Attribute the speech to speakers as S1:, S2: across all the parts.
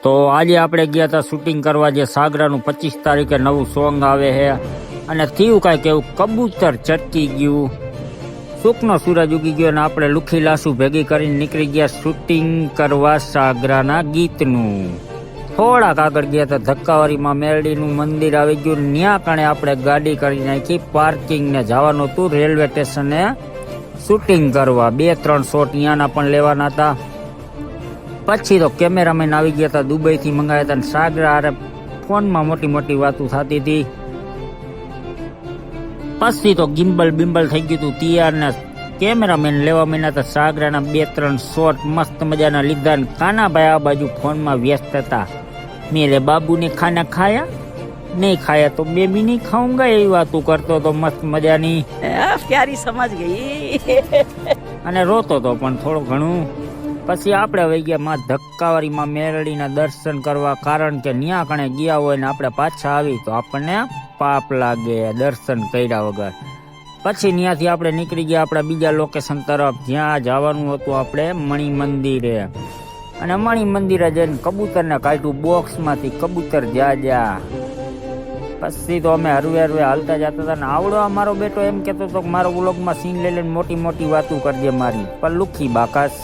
S1: તો આજે આપણે ગયા હતા શૂટિંગ કરવા, જે સાગરાનું 25 તારીખે નવું સોંગ આવે છે. અને થયું કાંઈક એવું, કબૂતર ચટકી ગયું, સુખનો સૂરજ ઉગી ગયો અને આપણે લુખી લાસુ ભેગી કરીને નીકળી ગયા શૂટિંગ કરવા સાગરાના ગીતનું. થોડાક આગળ ગયા હતા ધક્કાવારીમાં મેરડીનું મંદિર આવી ગયું. ત્યાં કણે આપણે ગાડી કરી નાખી પાર્કિંગ ને જવાનું હતું રેલવે સ્ટેશને શૂટિંગ કરવા. 2-3 શોટ ત્યાંના પણ લેવાના હતા. પછી તો કેમેરામેન આવી ગયા હતા, દુબઈથી મંગાવ્યા હતા. અને સાગરા હારે ફોનમાં મોટી મોટી વાતો થતી હતી. પછી તો ગિમ્બલ બિમ્બલ થઈ ગયું હતું તૈયાર ને કેમેરામેન લેવા માંડ્યા હતા. સાગરાના 2-3 શોટ મસ્ત મજાના લીધા. કાનાભાઈ આ બાજુ ફોનમાં વ્યસ્ત હતા. મેરે બાબુ ને ખાના ખાયા, નહીં ખાયા તો બેબી નહીં ખાऊंगा, એવી વાતો કરતો હતો મસ્ત મજાની.
S2: પ્યારી સમજ ગઈ
S1: અને રોતો તો પણ થોડું ઘણું. પછી આપણે વહી ગયા માં ધક્કાવારીમાં મેરડીના દર્શન કરવા, કારણ કે ન્યા કણે ગયા હોય ને આપણે પાછા આવી તો આપણને પાપ લાગે દર્શન કર્યા વગર. પછી ત્યાંથી આપણે નીકળી ગયા આપણા બીજા લોકેશન તરફ, જ્યાં જવાનું હતું આપણે મણિ મંદિરે. અને મણિ મંદિરે જઈને કબૂતરને કાઢ્યું બોક્સમાંથી, કબૂતર જા. પછી તો અમે હરવે હરવે હાલતા જતા હતા. ને આવડો અમારો બેટો એમ કહેતો હતો કે મારો વ્લોગમાં સીન લઈ લઈને મોટી મોટી વાતો કરજે મારી, પણ લુખી બાકાસ.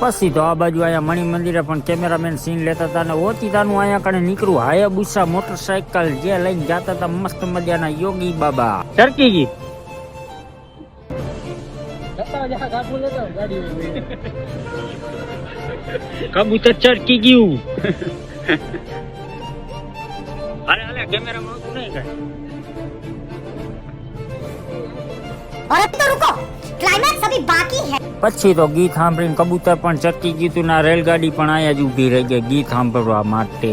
S1: પછી તો આ બાજુ અહીંયા મણિ મંદિરે પણ કેમેરામેન સીન લેતા હતા. અને ઓચિતાનું અહીંયા કણે નીકળ્યું હાયાબુસા મોટરસાયકલ, જે લઈને જતા હતા મસ્ત મજાના યોગી બાબા. ચરકી ગઈ કબૂતર ચરકી ગયું. હાલે કેમેરામાં આવતું નહીં કઈ.
S3: और अभी तो रुको, क्लाइमैक्स अभी बाकी है.
S1: પછી તો ગીત સાંભળીને કબૂતર પણ ચટકી ગયું ના રેલગાડી પણ અહીંયા જ ઊભી રહી ગઈ ગીત સાંભળવા માટે.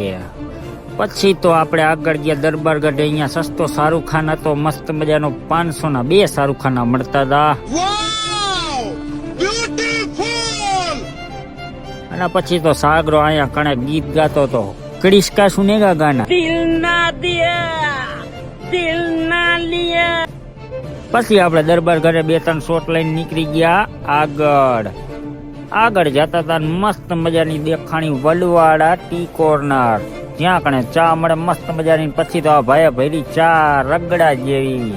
S1: પછી તો આપણે આગળ ગયા દરબારગઢ. અહીંયા સસ્તો શાહરુખ ખાન હતો મસ્ત મજાનો, 500 ના 2 શાહરુખ ખાન મળતા હતા. અને પછી તો સાગરો અહીંયા કણે ગીત ગાતો હતો, કડિસ્કા સુનેગા ગાના,
S2: દિલ ના દિયા દિલ ના લિયા.
S1: પછી આપણે દરબાર ઘરે 2-3 શોટ લઈને નીકળી ગયા આગળ જતા હતા. મસ્ત મજાની દેખાણી વડવાડા ટી કોર્નર, જ્યાં કણે ચા મળે મસ્ત મજાની. પછી તો આ ભાઈએ ભરી ચા રગડા જેવી.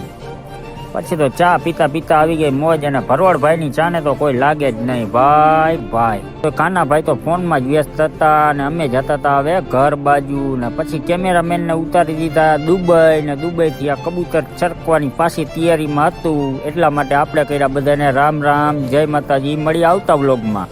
S1: પછી તો ચા પીતા પીતા આવી ગઈ મોજ. અને ભરવાડભાઈ ની ચા ને તો કોઈ લાગે જ નહીં ભાઈ. તો કાનાભાઈ તો ફોનમાં જ વ્યસ્ત હતા. અને અમે જતા હતા હવે ઘર બાજુ. ને પછી કેમેરામેન ને ઉતારી દીધા દુબઈ. ને દુબઈ થી આ કબૂતર ચરકવાની પાછી તૈયારીમાં હતું. એટલા માટે આપણે કર્યા બધાને રામ રામ, જય માતાજી. મળી આવતા વ્લોગમાં.